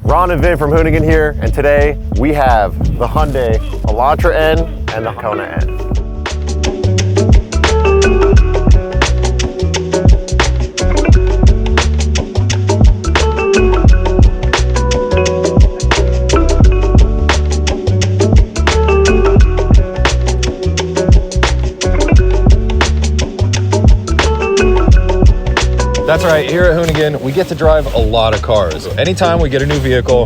Ron and Vin from Hoonigan here, and today we have the Hyundai ELANTRA N and the Kona N. That's right, here at Hoonigan, we get to drive a lot of cars. Anytime we get a new vehicle,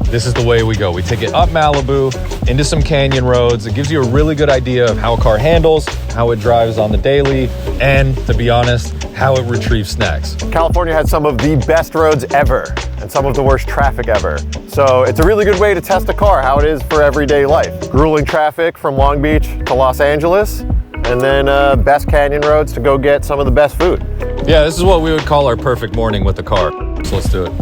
this is the way we go. We take it up Malibu, into some canyon roads. It gives you a really good idea of how a car handles, how it drives on the daily, and to be honest, how it retrieves snacks. California has some of the best roads ever and some of the worst traffic ever. So it's a really good way to test a car, how it is for everyday life. Grueling traffic from Long Beach to Los Angeles, and then best canyon roads to go get some of the best food. Yeah, this is what we would call our perfect morning with the car. So let's do it.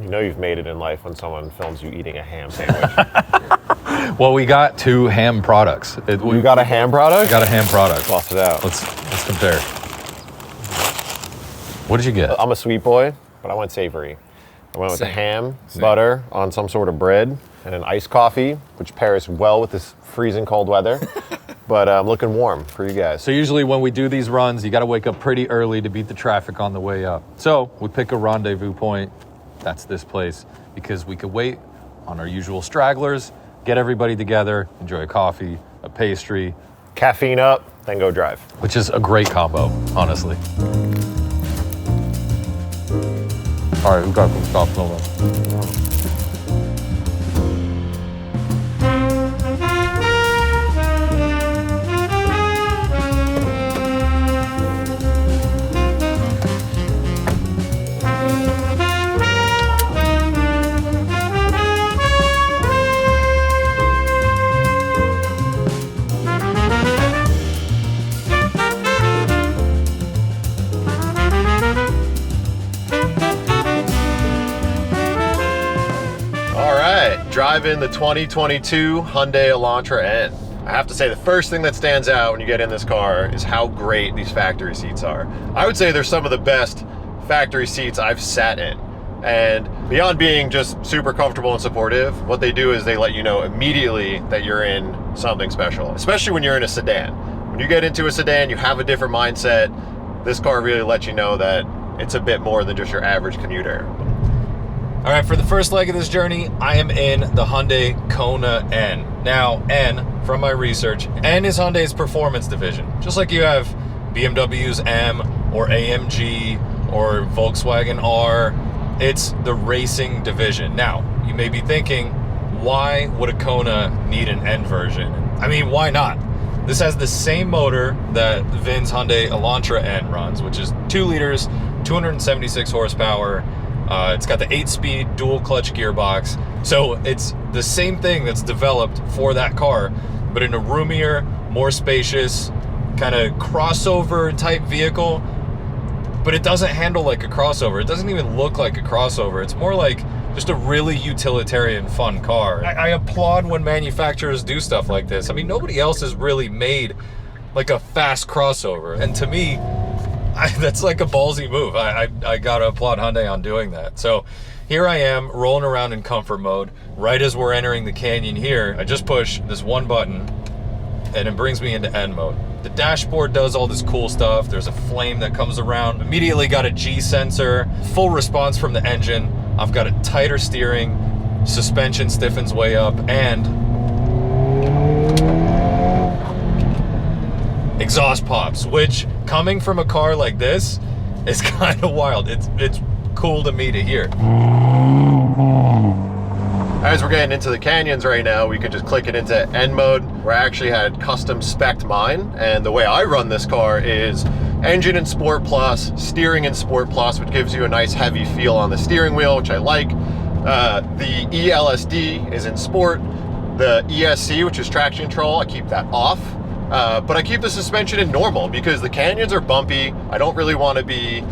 You know you've made it in life when someone films you eating a ham sandwich. Well, we got two ham products. You got a ham product? We got a ham product. Bust it out. Let's compare. What did you get? I'm a sweet boy, but I went savory. I went with the ham, butter on some sort of bread, and an iced coffee, which pairs well with this freezing cold weather. But I'm looking warm for you guys. So usually when we do these runs, you got to wake up pretty early to beat the traffic on the way up. So we pick a rendezvous point. That's this place, because we could wait on our usual stragglers, get everybody together, enjoy a coffee, a pastry. Caffeine up, then go drive. Which is a great combo, honestly. All right, we've got some stuff over. Drive in the 2022 Hyundai ELANTRA N. I have to say, the first thing that stands out when you get in this car is how great these factory seats are. I would say they're some of the best factory seats I've sat in. And beyond being just super comfortable and supportive, what they do is they let you know immediately that you're in something special, especially when you're in a sedan. When you get into a sedan, you have a different mindset. This car really lets you know that it's a bit more than just your average commuter. All right, for the first leg of this journey, I am in the Hyundai Kona N. Now, N, from my research, N is Hyundai's performance division. Just like you have BMW's M or AMG or Volkswagen R, it's the racing division. Now, you may be thinking, why would a Kona need an N version? I mean, why not? This has the same motor that Vin's Hyundai ELANTRA N runs, which is 2 liters, 276 horsepower. It's got the 8-speed dual clutch gearbox. So it's the same thing that's developed for that car, but in a roomier, more spacious, kind of crossover type vehicle. But it doesn't handle like a crossover. It doesn't even look like a crossover. It's more like just a really utilitarian, fun car. I applaud when manufacturers do stuff like this. I mean, nobody else has really made like a fast crossover. And to me, that's like a ballsy move. I gotta applaud Hyundai on doing that. So here I am rolling around in comfort mode. Right as we're entering the canyon here, I just push this one button and it brings me into N mode. The dashboard does all this cool stuff. There's a flame that comes around. Immediately got a G sensor, full response from the engine. I've got a tighter steering, suspension stiffens way up, and exhaust pops, which coming from a car like this is kind of wild. It's cool to me to hear. As we're getting into the canyons right now, we can just click it into N mode, where I actually had custom spec'd mine. And the way I run this car is engine in Sport Plus, steering in Sport Plus, which gives you a nice heavy feel on the steering wheel, which I like. The ELSD is in Sport. The ESC, which is traction control, I keep that off. But I keep the suspension in normal because the canyons are bumpy. I don't really want to be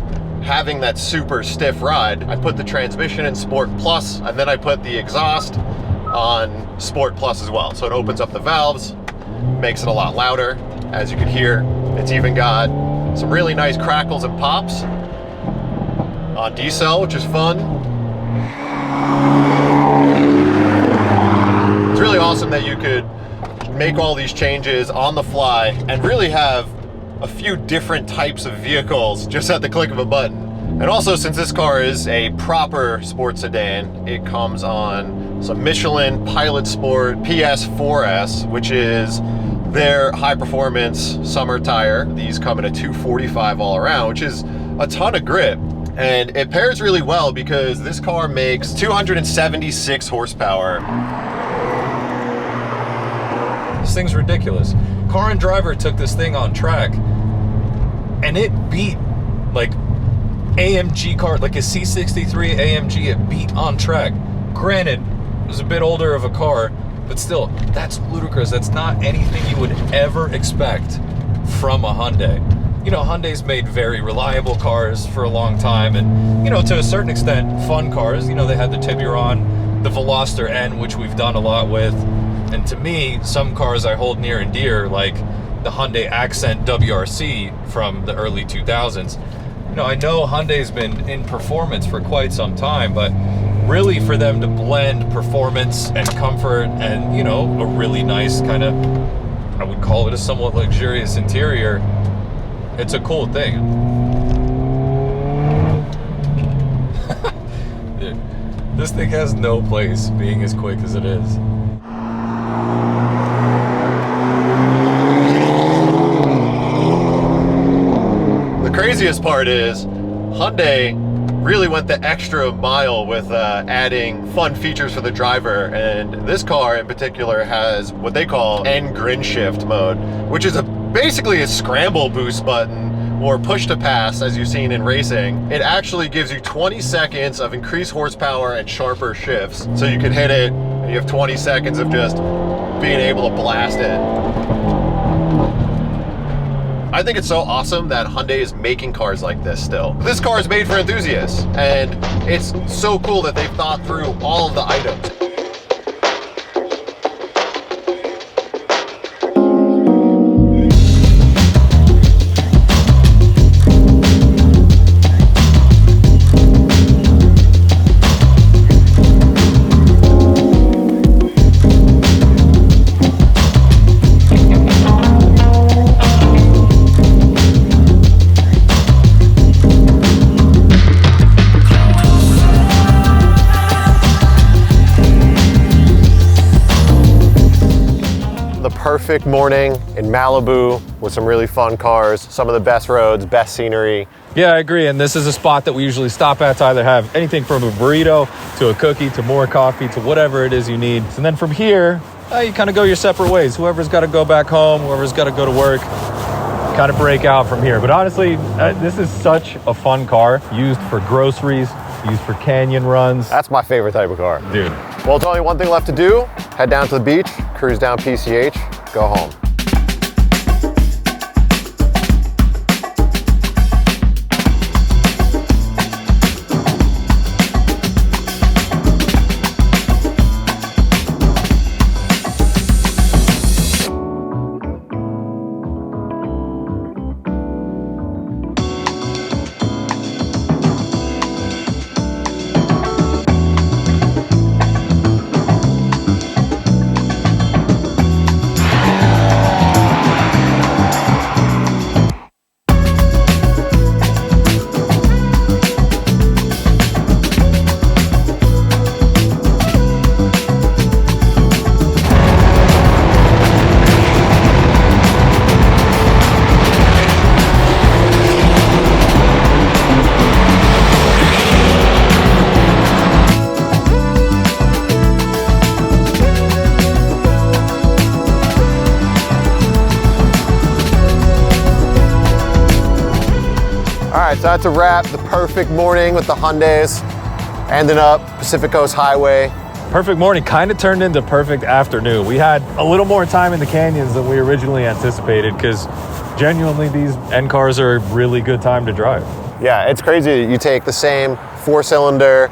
having that super stiff ride. I put the transmission in Sport Plus, and then I put the exhaust on Sport Plus as well. So it opens up the valves, makes it a lot louder. As you can hear, it's even got some really nice crackles and pops on decel, which is fun. It's really awesome that you could make all these changes on the fly and really have a few different types of vehicles just at the click of a button. And also, since this car is a proper sports sedan, it comes on some Michelin Pilot Sport PS4S, which is their high performance summer tire. These come in a 245 all around, which is a ton of grip. And it pairs really well because this car makes 276 horsepower. This thing's ridiculous. Car and Driver took this thing on track and it beat like AMG car, like a C63 AMG, it beat on track. Granted, it was a bit older of a car, but still, that's ludicrous. That's not anything you would ever expect from a Hyundai. You know, Hyundai's made very reliable cars for a long time, and, you know, to a certain extent, fun cars. You know, they had the Tiburon, the Veloster N, which we've done a lot with. And to me, some cars I hold near and dear, like the Hyundai Accent WRC from the early 2000s. You know, I know Hyundai's been in performance for quite some time, but really for them to blend performance and comfort and, you know, a really nice kind of, I would call it a somewhat luxurious interior, it's a cool thing. Dude, this thing has no place being as quick as it is. The craziest part is Hyundai really went the extra mile with adding fun features for the driver, and this car in particular has what they call N grin shift mode, which is basically a scramble boost button or push to pass, as you've seen in racing. It actually gives you 20 seconds of increased horsepower and sharper shifts, so you can hit it and you have 20 seconds of just being able to blast it. I think it's so awesome that Hyundai is making cars like this still. This car is made for enthusiasts, and it's so cool that they've thought through all of the items. Perfect morning in Malibu with some really fun cars, some of the best roads, best scenery. Yeah, I agree. And this is a spot that we usually stop at to either have anything from a burrito to a cookie to more coffee to whatever it is you need. And then from here, you kind of go your separate ways. Whoever's got to go back home, whoever's got to go to work, kind of break out from here. But honestly, this is such a fun car, used for groceries, used for canyon runs. That's my favorite type of car. Dude. Well, it's only one thing left to do. Head down to the beach, cruise down PCH, go home. right, so that's a wrap. The perfect morning with the Hyundais. Ending up Pacific Coast Highway. Perfect morning kind of turned into perfect afternoon. We had a little more time in the canyons than we originally anticipated because genuinely these N cars are a really good time to drive. Yeah, it's crazy. You take the same 4-cylinder,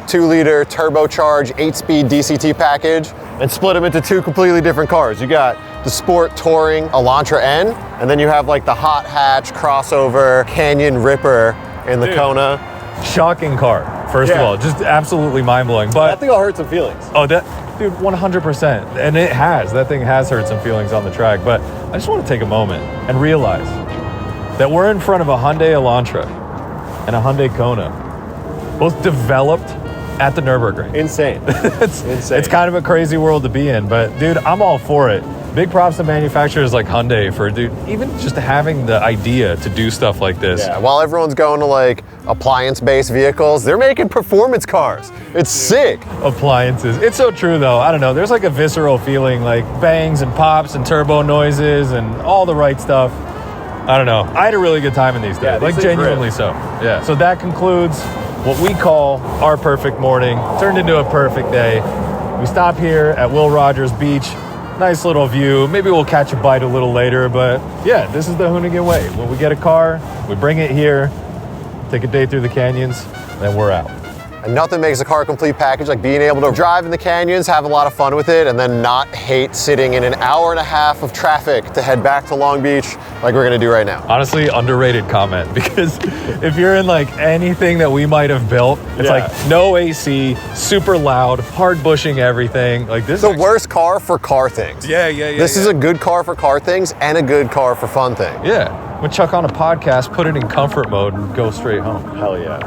2-liter turbocharged 8-speed DCT package and split them into 2 completely different cars. You got the Sport Touring Elantra N, and then you have like the hot hatch crossover Canyon Ripper in the Kona. Shocking car, first of all, just absolutely mind-blowing. But I think I'll hurt some feelings. Oh, that, dude, 100%. And that thing has hurt some feelings on the track. But I just want to take a moment and realize that we're in front of a Hyundai Elantra and a Hyundai Kona, both developed at the Nürburgring. Insane. It's insane. It's kind of a crazy world to be in, but dude, I'm all for it. Big props to manufacturers like Hyundai for, dude, even just having the idea to do stuff like this. Yeah, while everyone's going to like appliance-based vehicles, they're making performance cars. It's sick. Appliances. It's so true though. I don't know. There's like a visceral feeling, like bangs and pops and turbo noises and all the right stuff. I don't know. I had a really good time in these days. Yeah, like genuinely so. Yeah. So that concludes what we call our perfect morning. Turned into a perfect day. We stop here at Will Rogers Beach. Nice little view. Maybe we'll catch a bite a little later, but yeah, this is the Hoonigan way. When we get a car, we bring it here, take a day through the canyons, then we're out. And nothing makes a car a complete package like being able to drive in the canyons, have a lot of fun with it, and then not hate sitting in an hour and a half of traffic to head back to Long Beach like we're gonna do right now. Honestly, underrated comment, because if you're in like anything that we might have built, it's like no AC, super loud, hard bushing everything. Like this is the worst car for car things. Yeah. This is a good car for car things and a good car for fun things. Yeah. We'll chuck on a podcast, put it in comfort mode, and go straight home. Hell yeah.